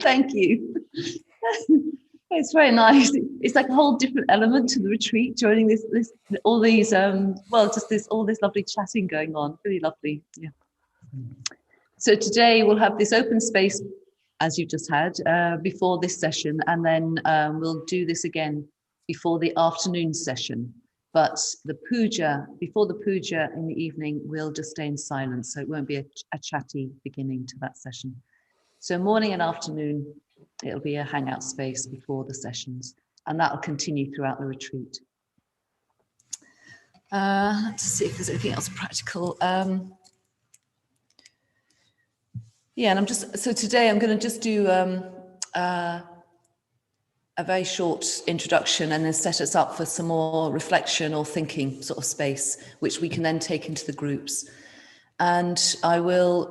Thank you. It's very nice. It's like a whole different element to the retreat, joining all these all this lovely chatting going on. Really lovely. Yeah. So today we'll have this open space, as you just had, before this session, and then we'll do this again before the afternoon session. But the puja, before the puja in the evening, we'll just stay in silence, so it won't be a chatty beginning to that session. So morning and afternoon, it'll be a hangout space before the sessions, and that'll continue throughout the retreat. Let's see if there's anything else practical. Yeah, and so today I'm going to just do a very short introduction and then set us up for some more reflection or thinking sort of space, which we can then take into the groups. And I will,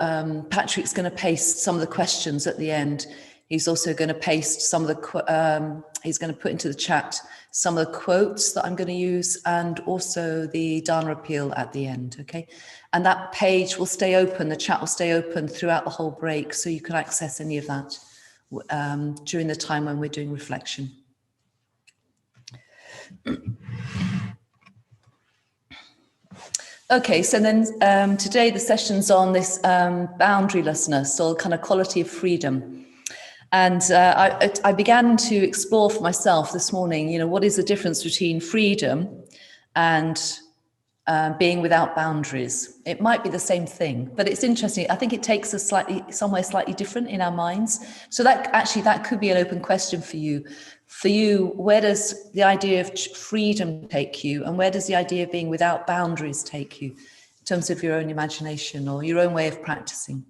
Patrick's going to paste some of the questions at the end. He's also going to paste some of the, he's going to put into the chat some of the quotes that I'm going to use, and also the Dana appeal at the end, okay? And that page will stay open, the chat will stay open throughout the whole break, so you can access any of that during the time when we're doing reflection. Okay, so then today the session's on this boundarylessness, or kind of quality of freedom. And I began to explore for myself this morning, you know, what is the difference between freedom and being without boundaries? It might be the same thing, but it's interesting. I think it takes us somewhere slightly different in our minds. So that could be an open question for you. For you, where does the idea of freedom take you, and where does the idea of being without boundaries take you in terms of your own imagination or your own way of practicing?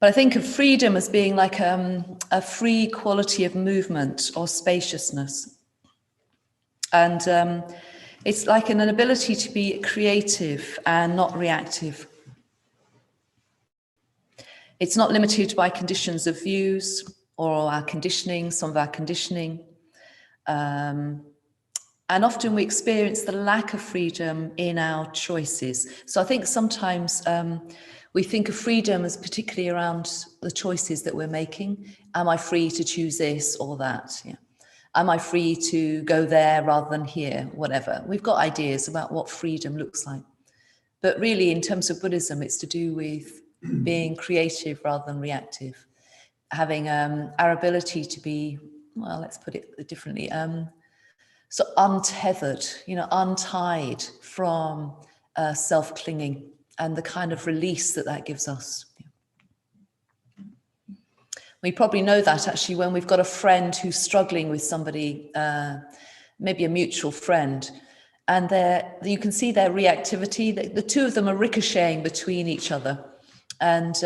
But I think of freedom as being like a free quality of movement or spaciousness. And it's like an ability to be creative and not reactive. It's not limited by conditions of views or our conditioning, some of our conditioning. And often we experience the lack of freedom in our choices. So I think sometimes we think of freedom as particularly around the choices that we're making. Am I free to choose this or that? Yeah. Am I free to go there rather than here? Whatever. We've got ideas about what freedom looks like. But really, in terms of Buddhism, it's to do with being creative rather than reactive. Having our ability to be, well, let's put it differently, so untethered, you know, untied from self-clinging and the kind of release that gives us. We probably know that actually when we've got a friend who's struggling with somebody, maybe a mutual friend, and you can see their reactivity. The two of them are ricocheting between each other, and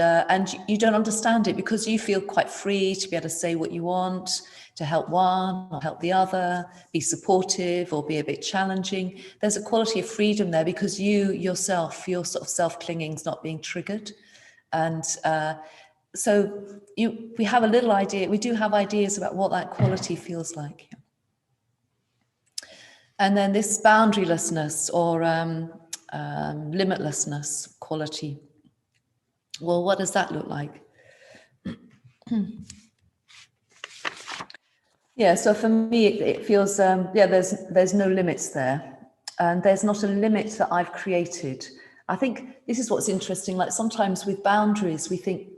you don't understand it because you feel quite free to be able to say what you want, to help one or help the other, be supportive or be a bit challenging. There's a quality of freedom there because yourself, your sort of self-clinging is not being triggered. And so we have a little idea, we do have ideas about what that quality feels like. And then this boundarylessness or limitlessness quality. Well, what does that look like? Yeah, so for me, it feels, there's no limits there. And there's not a limit that I've created. I think this is what's interesting. Like sometimes with boundaries, we think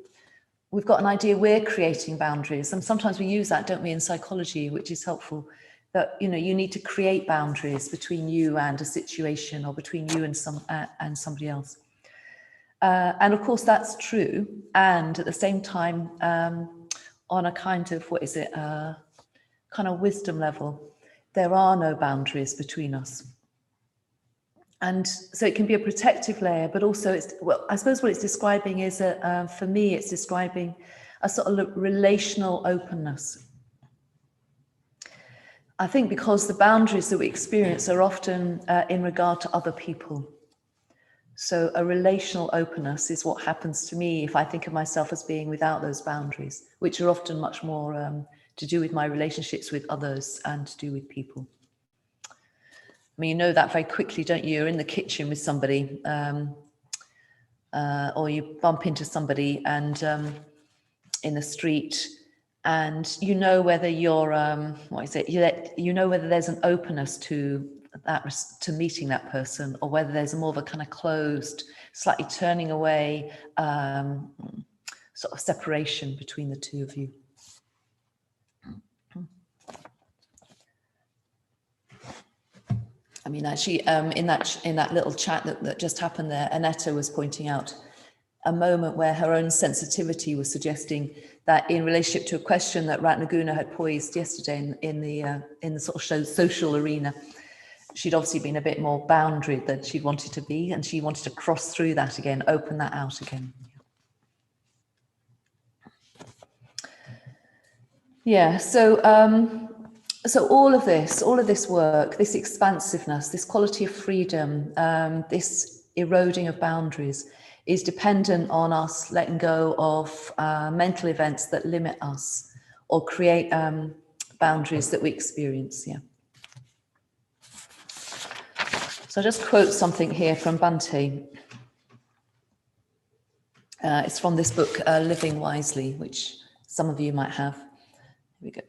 we've got an idea we're creating boundaries. And sometimes we use that, don't we, in psychology, which is helpful. That, you know, you need to create boundaries between you and a situation or between you and somebody else. And of course, that's true. And at the same time, on a kind of, kind of wisdom level, there are no boundaries between us. And so it can be a protective layer, but also I suppose what it's describing is for me, it's describing a sort of relational openness. I think because the boundaries that we experience are often in regard to other people. So a relational openness is what happens to me if I think of myself as being without those boundaries, which are often much more to do with my relationships with others and to do with people. I mean, you know that very quickly, don't you? You're in the kitchen with somebody or you bump into somebody and in the street, and you know whether you're you know whether there's an openness to that, to meeting that person, or whether there's more of a kind of closed, slightly turning away, sort of separation between the two of you. I mean, actually, in that little chat that just happened there, Annetta was pointing out a moment where her own sensitivity was suggesting that in relationship to a question that Ratnaguna had posed yesterday in the sort of social arena, she'd obviously been a bit more boundaried than she'd wanted to be, and she wanted to cross through that again, open that out again. Yeah, so all of this work, this expansiveness, this quality of freedom, this eroding of boundaries, is dependent on us letting go of mental events that limit us or create boundaries that we experience. Yeah. So I'll just quote something here from Bhante. It's from this book, Living Wisely, which some of you might have. Here we go.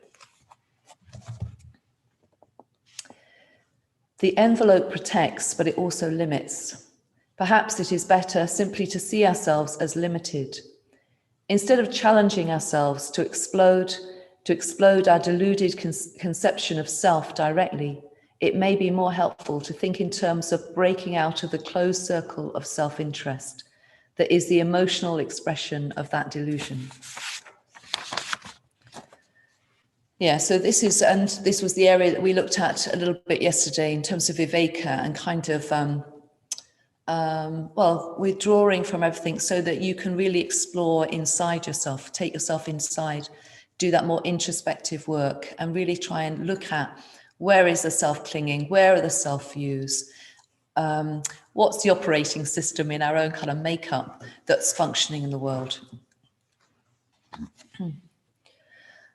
The envelope protects, but it also limits. Perhaps it is better simply to see ourselves as limited. Instead of challenging ourselves to explode our deluded conception of self directly, it may be more helpful to think in terms of breaking out of the closed circle of self-interest that is the emotional expression of that delusion. Yeah, so this was the area that we looked at a little bit yesterday in terms of viveka and kind of, withdrawing from everything so that you can really explore inside yourself, take yourself inside, do that more introspective work and really try and look at where is the self-clinging, where are the self-views, what's the operating system in our own kind of makeup that's functioning in the world.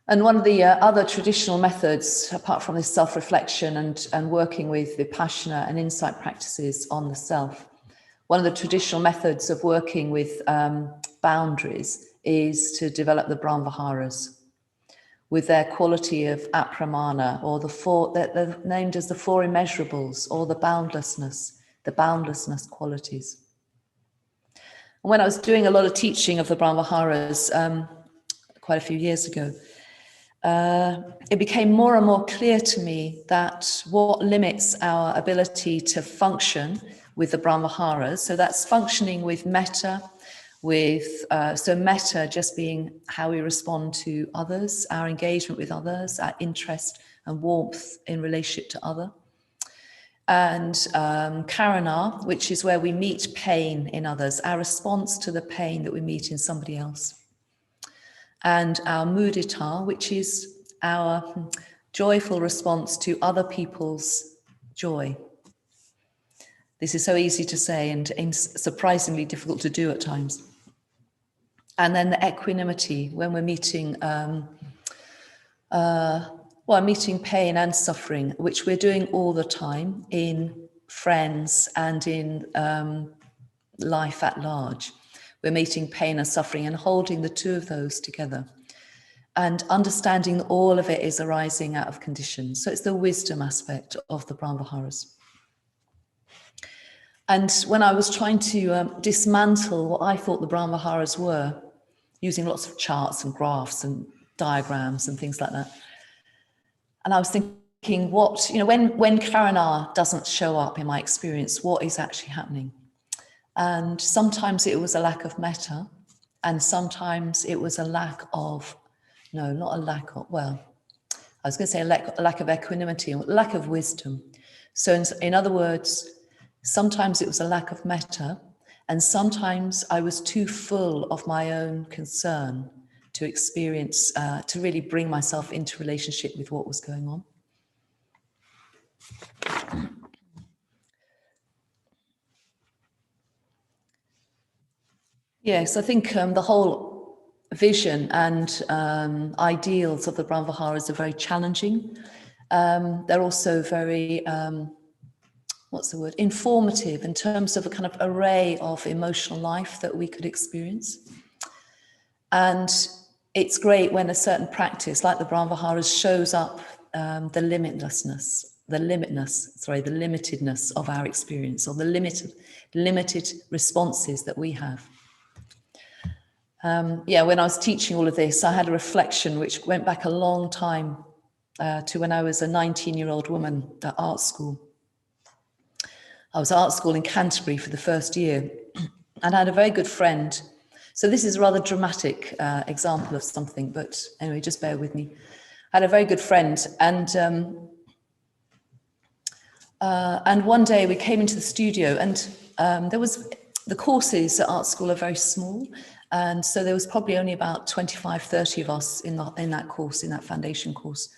And one of the other traditional methods, apart from this self-reflection and working with Vipassana and insight practices on the self, one of the traditional methods of working with boundaries is to develop the Brahmaviharas with their quality of apramana, or they're named as the four immeasurables, or the boundlessness qualities. And when I was doing a lot of teaching of the Brahmaviharas quite a few years ago, it became more and more clear to me that what limits our ability to function with the Brahmaviharas, so that's functioning with metta, so metta just being how we respond to others, our engagement with others, our interest and warmth in relationship to other. And karuna, which is where we meet pain in others, our response to the pain that we meet in somebody else. And our mudita, which is our joyful response to other people's joy. This is so easy to say and surprisingly difficult to do at times. And then the equanimity, when we're meeting, meeting pain and suffering, which we're doing all the time in friends and in life at large. We're meeting pain and suffering and holding the two of those together and understanding all of it is arising out of conditions. So it's the wisdom aspect of the Brahmaviharas. And when I was trying to dismantle what I thought the Brahmaviharas were, using lots of charts and graphs and diagrams and things like that, and I was thinking, when karuna doesn't show up in my experience, what is actually happening? And sometimes it was a lack of metta, and sometimes it was a lack of, I was going to say a lack of equanimity, or lack of wisdom. So in other words, sometimes it was a lack of metta, and sometimes I was too full of my own concern to experience, to really bring myself into relationship with what was going on. Yes, I think the whole vision and ideals of the Brahmaviharas are very challenging. They're also very, informative in terms of a kind of array of emotional life that we could experience. And it's great when a certain practice, like the Brahmaviharas, shows up the limitedness of our experience, or the limited responses that we have. When I was teaching all of this, I had a reflection which went back a long time to when I was a 19-year-old woman at art school. I was at art school in Canterbury for the first year, and I had a very good friend. So this is a rather dramatic example of something, but anyway, just bear with me. I had a very good friend, and one day we came into the studio, and the courses at art school are very small, and so there was probably only about 25, 30 of us in that course, in that foundation course.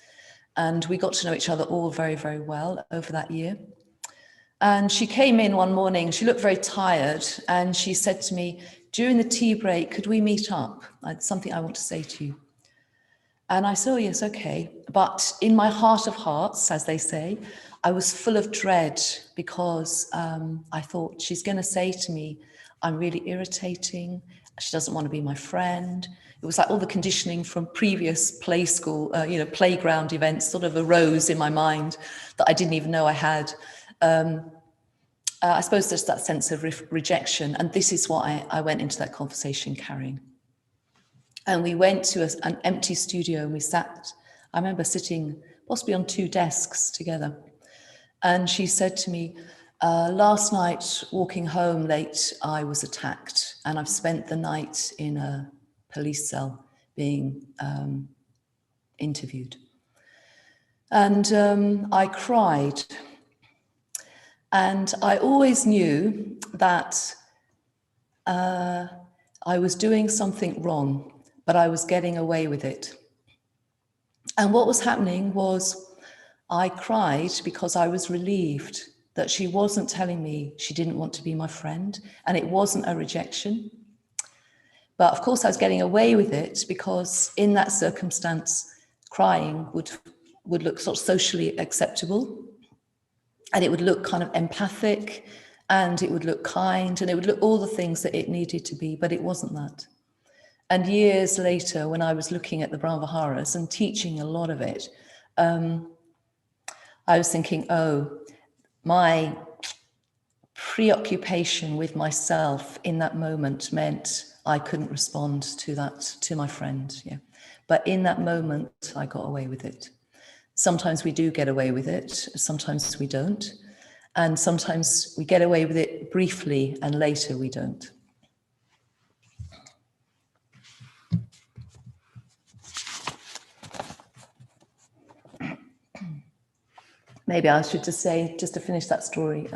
And we got to know each other all very, very well over that year. And she came in one morning, she looked very tired, and she said to me, during the tea break, could we meet up? It's something I want to say to you. And I said, oh yes, okay. But in my heart of hearts, as they say, I was full of dread, because I thought, she's going to say to me, I'm really irritating. She doesn't want to be my friend. It was like all the conditioning from previous playground events sort of arose in my mind that I didn't even know I had. I suppose there's that sense of rejection. And this is what I went into that conversation carrying. And we went to an empty studio, and we sat, I remember sitting possibly on 2 desks together. And she said to me, last night, walking home late, I was attacked, and I've spent the night in a police cell being interviewed. And I cried. And I always knew that I was doing something wrong, but I was getting away with it. And what was happening was I cried because I was relieved that she wasn't telling me she didn't want to be my friend, and it wasn't a rejection. But of course I was getting away with it because in that circumstance, crying would look sort of socially acceptable, and it would look kind of empathic, and it would look kind, and it would look all the things that it needed to be, but it wasn't that. And years later, when I was looking at the Brahmaviharas and teaching a lot of it, I was thinking, oh, my preoccupation with myself in that moment meant I couldn't respond to that, to my friend. Yeah. But in that moment, I got away with it. Sometimes we do get away with it, sometimes we don't. And sometimes we get away with it briefly and later we don't. Maybe I should just say, just to finish that story,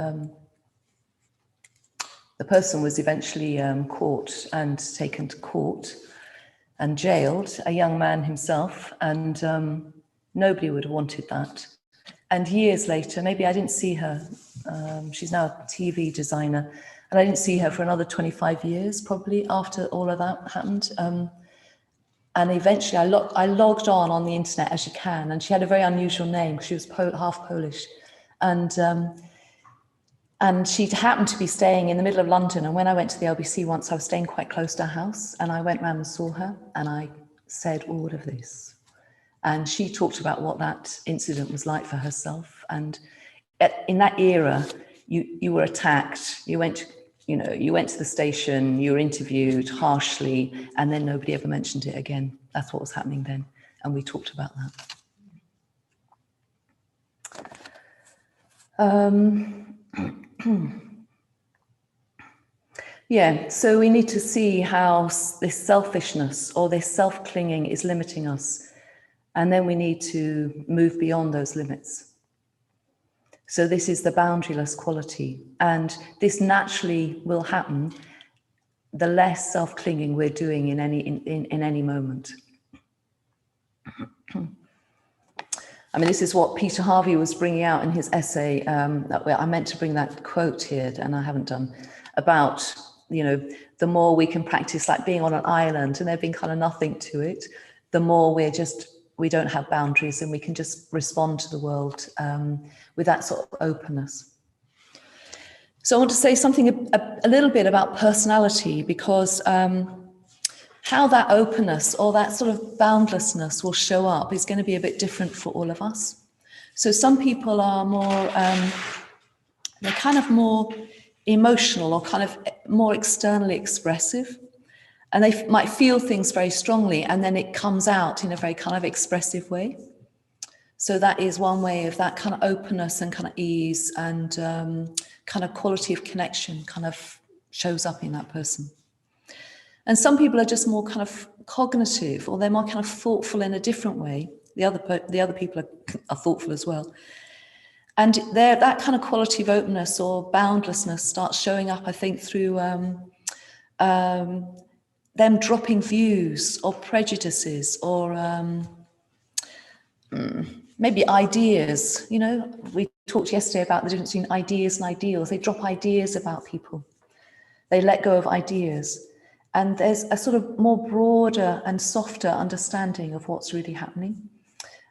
the person was eventually caught and taken to court and jailed, a young man himself, and nobody would have wanted that. And years later, maybe I didn't see her, she's now a TV designer, and I didn't see her for another 25 years, probably, after all of that happened. And eventually I logged on the internet, as you can, and she had a very unusual name. She was half Polish. And she happened to be staying in the middle of London. And when I went to the LBC once, I was staying quite close to her house, and I went round and saw her, and I said all of this. And she talked about what that incident was like for herself. And in that era, you were attacked, you went to the station, you were interviewed harshly, and then nobody ever mentioned it again. That's what was happening then. And we talked about that. Yeah, so we need to see how this selfishness or this self-clinging is limiting us. And then we need to move beyond those limits. So this is the boundaryless quality. And this naturally will happen the less self-clinging we're doing in any moment. I mean, this is what Peter Harvey was bringing out in his essay. I meant to bring that quote here, and I haven't done, about, the more we can practice like being on an island and there being kind of nothing to it, the more we don't have boundaries, and we can just respond to the world with that sort of openness. So I want to say something a little bit about personality, because how that openness or that sort of boundlessness will show up is going to be a bit different for all of us. So some people are more, they're kind of more emotional or kind of more externally expressive. And they might feel things very strongly, and then it comes out in a very kind of expressive way. So that is one way of that kind of openness and kind of ease and kind of quality of connection kind of shows up in that person. And some people are just more kind of cognitive, or they're more kind of thoughtful in a different way. The other people are thoughtful as well. And that kind of quality of openness or boundlessness starts showing up, I think, through them dropping views or prejudices or maybe ideas. You know, we talked yesterday about the difference between ideas and ideals. They drop ideas about people. They let go of ideas. And there's a sort of more broader and softer understanding of what's really happening.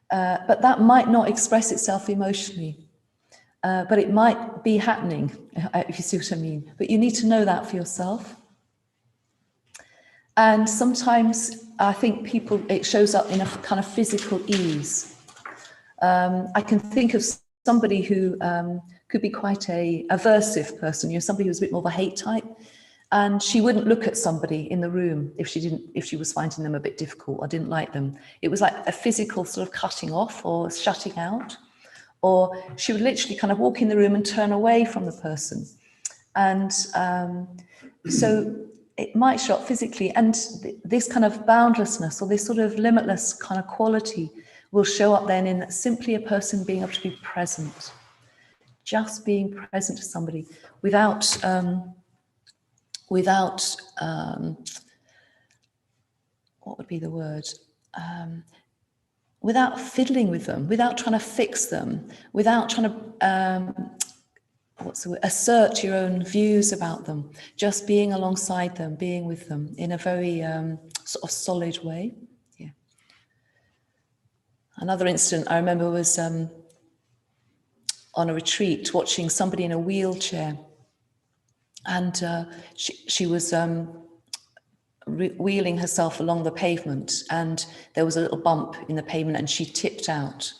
But that might not express itself emotionally. But it might be happening, if you see what I mean. But you need to know that for yourself. And sometimes I think it shows up in a kind of physical ease. I can think of somebody who could be quite a aversive person, you know, somebody who's a bit more of a hate type, and she wouldn't look at somebody in the room if she was finding them a bit difficult or didn't like them. It was like a physical sort of cutting off or shutting out, or she would literally kind of walk in the room and turn away from the person. And so it might show up physically, and this kind of boundlessness or this sort of limitless kind of quality will show up then in simply a person being able to be present, just being present to somebody without what would be the word? Without fiddling with them, without trying to fix them, without trying to assert your own views about them, just being alongside them, being with them in a very sort of solid way. Yeah. Another incident I remember was on a retreat watching somebody in a wheelchair, and she was wheeling herself along the pavement, and there was a little bump in the pavement and she tipped out.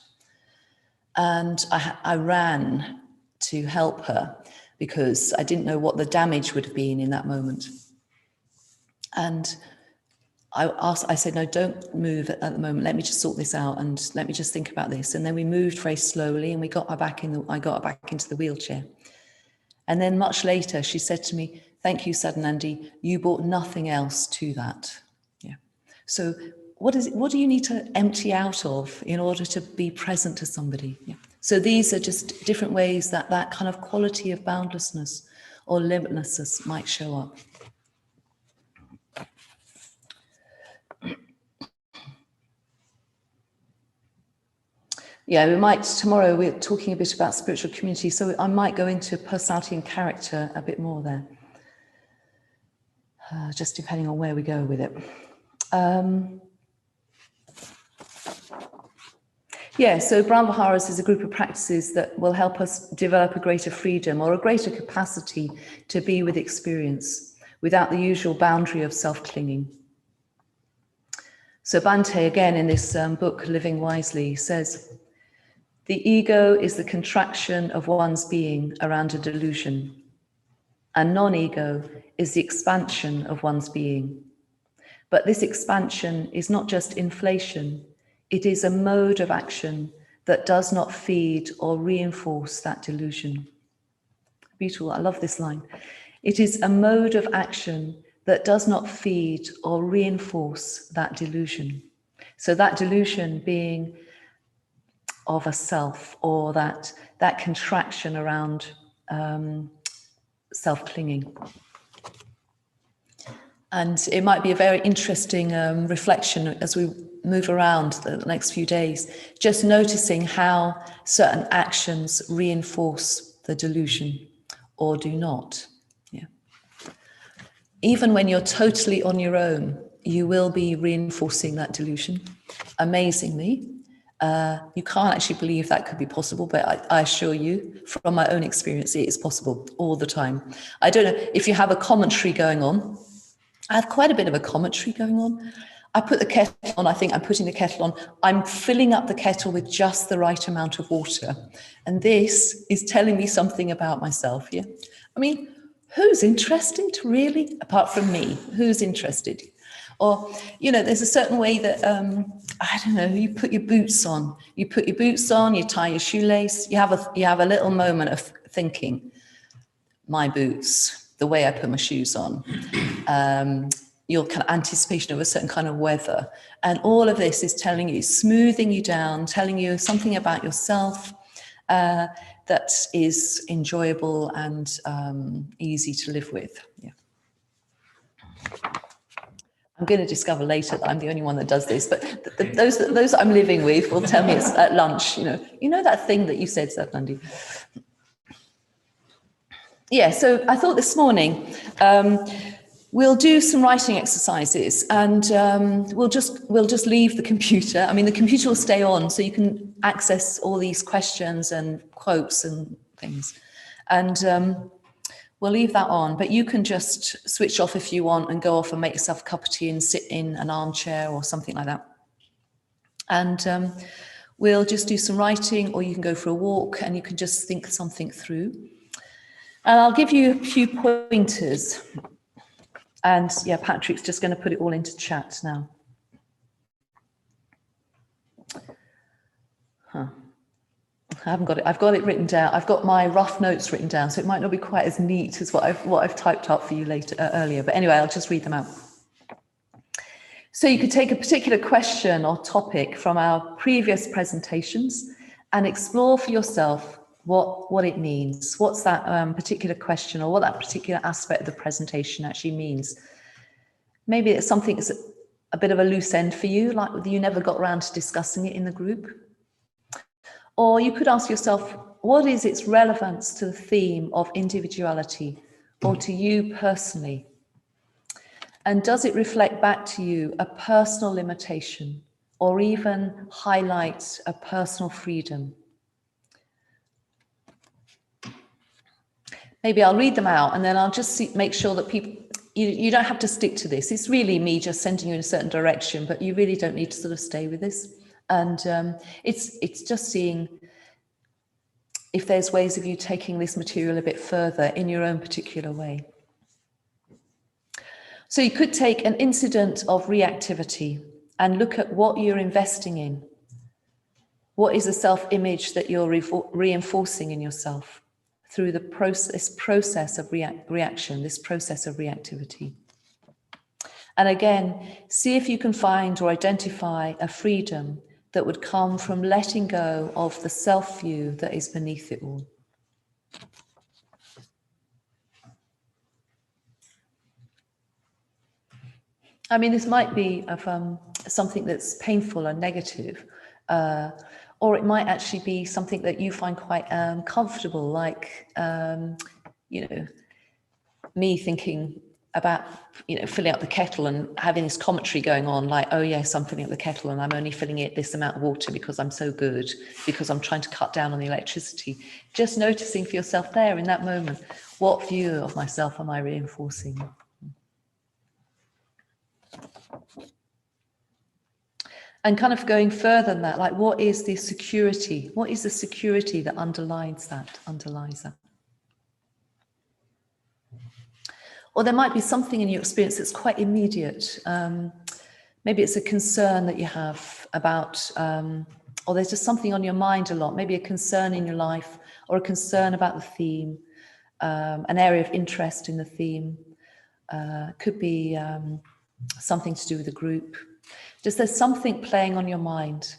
And I ran to help her because I didn't know what the damage would have been in that moment. And I said, no, don't move at the moment. Let me just sort this out and let me just think about this. And then we moved very slowly and I got her back into the wheelchair. And then much later, she said to me, thank you, Saddhanandi, you brought nothing else to that. Yeah. So what do you need to empty out of in order to be present to somebody? Yeah. So these are just different ways that kind of quality of boundlessness or limitlessness might show up. Yeah, tomorrow we're talking a bit about spiritual community, so I might go into personality and character a bit more there, just depending on where we go with it. Yeah, so Brahmaviharas is a group of practices that will help us develop a greater freedom or a greater capacity to be with experience without the usual boundary of self-clinging. So Bhante, again, in this book, Living Wisely, says, the ego is the contraction of one's being around a delusion, and non-ego is the expansion of one's being. But this expansion is not just inflation, it is a mode of action that does not feed or reinforce that delusion. Beautiful, I love this line. It is a mode of action that does not feed or reinforce that delusion. So that delusion being of a self, or that contraction around self-clinging. And it might be a very interesting reflection as we move around the next few days, just noticing how certain actions reinforce the delusion or do not. Yeah. Even when you're totally on your own, you will be reinforcing that delusion. Amazingly, you can't actually believe that could be possible, but I assure you, from my own experience, it is possible all the time. I don't know if you have a commentary going on, I have quite a bit of a commentary going on. I put the kettle on, I think I'm putting the kettle on. I'm filling up the kettle with just the right amount of water. And this is telling me something about myself, yeah? I mean, who's interested, really? Apart from me, who's interested? Or, you know, there's a certain way that, I don't know, you put your boots on. You put your boots on, you tie your shoelace, you have a little moment of thinking, my boots, the way I put my shoes on, your kind of anticipation of a certain kind of weather. And all of this is telling you, smoothing you down, telling you something about yourself that is enjoyable and easy to live with. Yeah. I'm going to discover later that I'm the only one that does this, but those that I'm living with will tell me it's at lunch, you know that thing that you said, Saddhanandi. Yeah, so I thought this morning we'll do some writing exercises, and we'll just leave the computer. I mean, the computer will stay on, so you can access all these questions and quotes and things, and we'll leave that on. But you can just switch off if you want and go off and make yourself a cup of tea and sit in an armchair or something like that. And we'll just do some writing, or you can go for a walk and you can just think something through. And I'll give you a few pointers. And yeah, Patrick's just going to put it all into chat now. I haven't got it. I've got it written down. I've got my rough notes written down, so it might not be quite as neat as what I've typed up for you earlier. But anyway, I'll just read them out. So you could take a particular question or topic from our previous presentations and explore for yourself what it means. What's that particular question, or what that particular aspect of the presentation actually means. Maybe it's something that's a bit of a loose end for you, like you never got around to discussing it in the group. Or you could ask yourself, what is its relevance to the theme of individuality, or to you personally? And does it reflect back to you a personal limitation, or even highlight a personal freedom? Maybe I'll read them out, and then I'll just make sure that people, you don't have to stick to this. It's really me just sending you in a certain direction, but you really don't need to sort of stay with this. And it's just seeing if there's ways of you taking this material a bit further in your own particular way. So you could take an incident of reactivity and look at what you're investing in. What is the self-image that you're reinforcing in yourself through the process of reaction, this process of reactivity? And again, see if you can find or identify a freedom that would come from letting go of the self-view that is beneath it all. I mean, this might be of something that's painful and negative, or it might actually be something that you find quite comfortable, like, you know, me thinking about, you know, filling up the kettle and having this commentary going on, like, oh yes, I'm filling up the kettle and I'm only filling it this amount of water because I'm so good, because I'm trying to cut down on the electricity. Just noticing for yourself there in that moment, what view of myself am I reinforcing? And kind of going further than that, like, what is the security? What is the security that underlies that? Or there might be something in your experience that's quite immediate. Maybe it's a concern that you have about, or there's just something on your mind a lot, maybe a concern in your life, or a concern about the theme, an area of interest in the theme. Could be something to do with the group. Just there's something playing on your mind,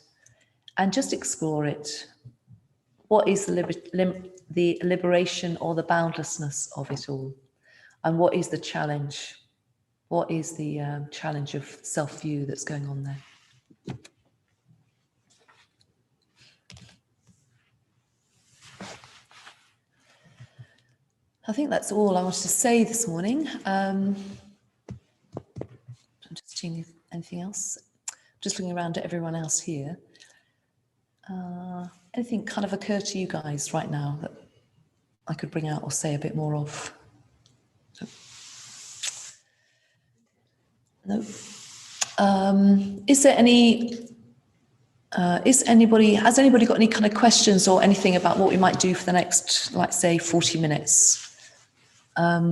and just explore it. What is the liberation or the boundlessness of it all? And what is the challenge? What is the challenge of self-view that's going on there? I think that's all I wanted to say this morning. I'm just seeing if anything else. Just looking around at everyone else here. Anything kind of occur to you guys right now that I could bring out or say a bit more of? No. Is there any? Has anybody got any kind of questions or anything about what we might do for the next, like, say, 40 minutes?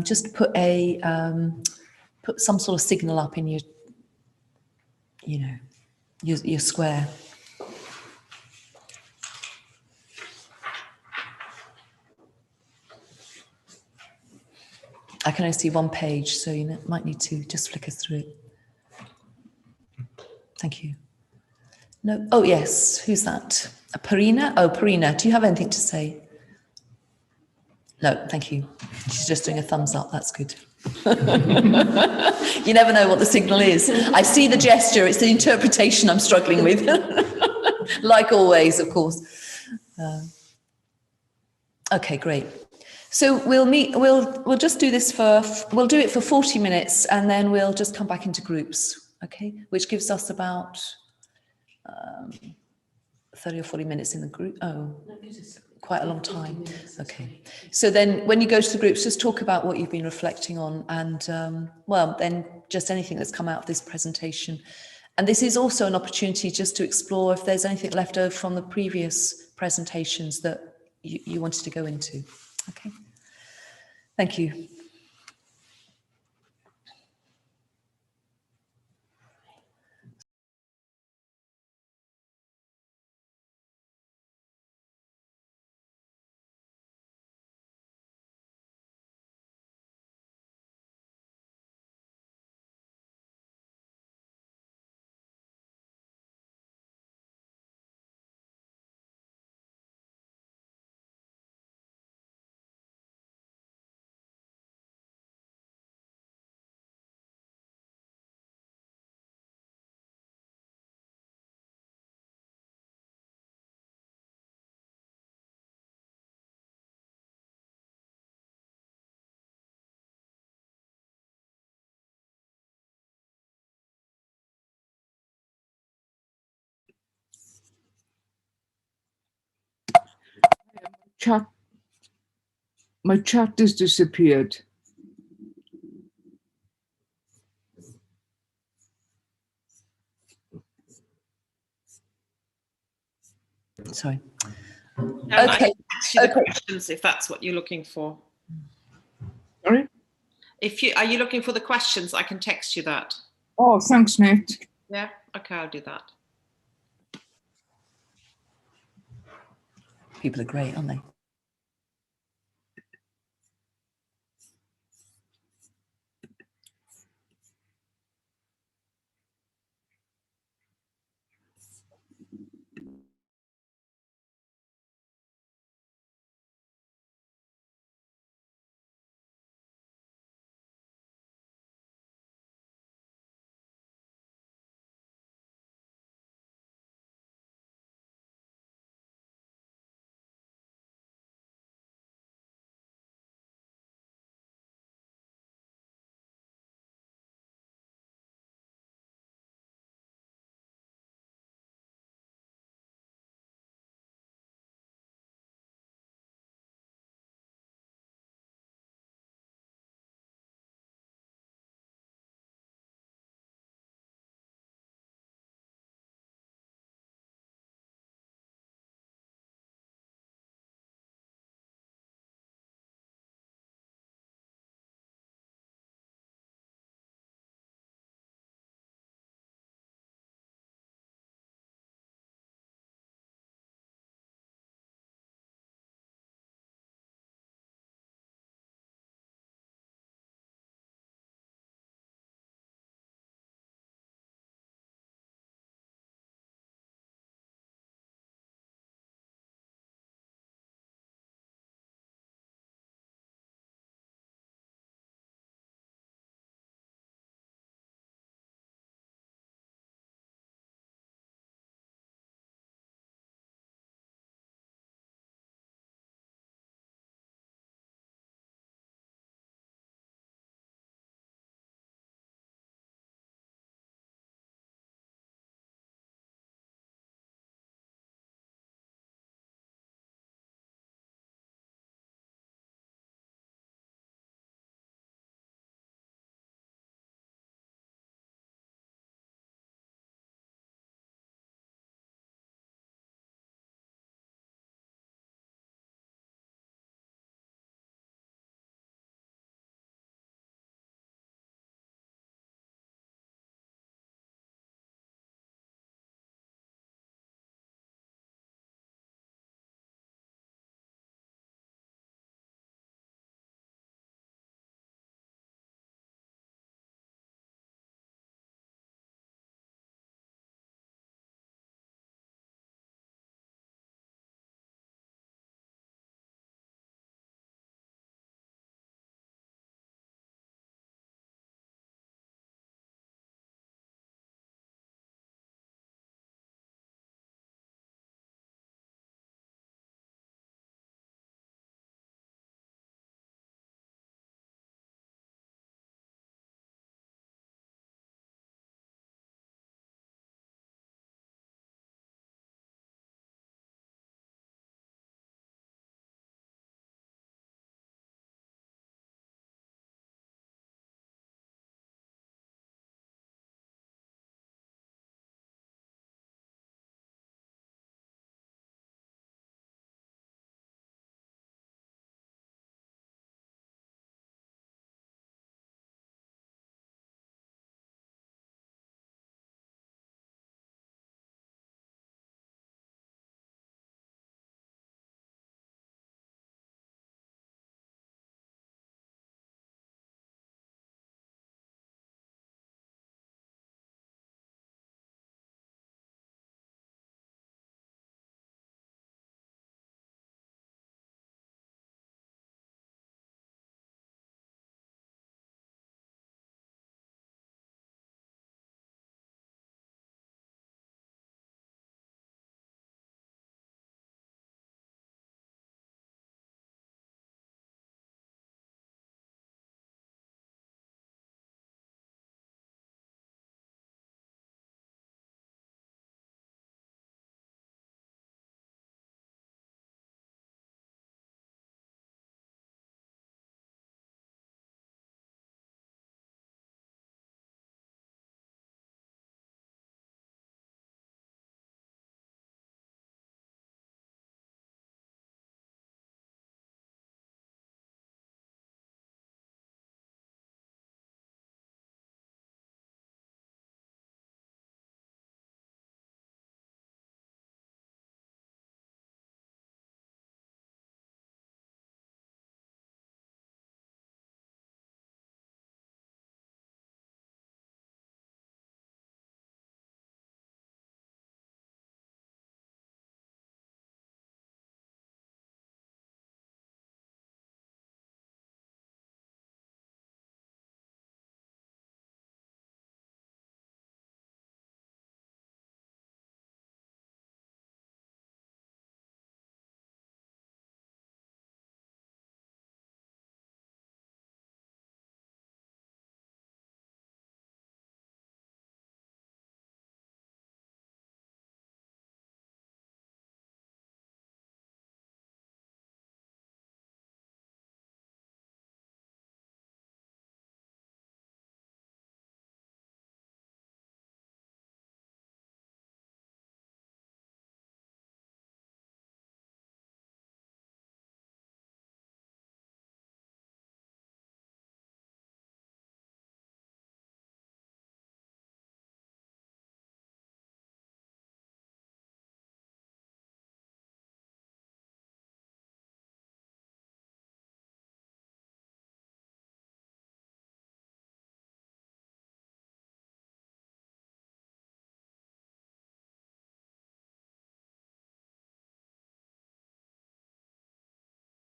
Just put some sort of signal up in your, your square. I can only see one page, so you might need to just flicker through it. Thank you. No. Oh, yes. Who's that? Parina? Oh, Parina, do you have anything to say? No, thank you. She's just doing a thumbs up. That's good. You never know what the signal is. I see the gesture. It's the interpretation I'm struggling with. Like always, of course. Okay, great. So we'll just do this we'll do it for 40 minutes and then we'll just come back into groups, okay? Which gives us about 30 or 40 minutes in the group. Oh, quite a long time. Okay. So then when you go to the groups, just talk about what you've been reflecting on and, well, then just anything that's come out of this presentation. And this is also an opportunity just to explore if there's anything left over from the previous presentations that you wanted to go into. Okay. Thank you. My chat has disappeared. Sorry. Okay. I can text you the questions if that's what you're looking for. Sorry? Are you looking for the questions? I can text you that. Oh, thanks, mate. Yeah. Okay, I'll do that. People are great, aren't they?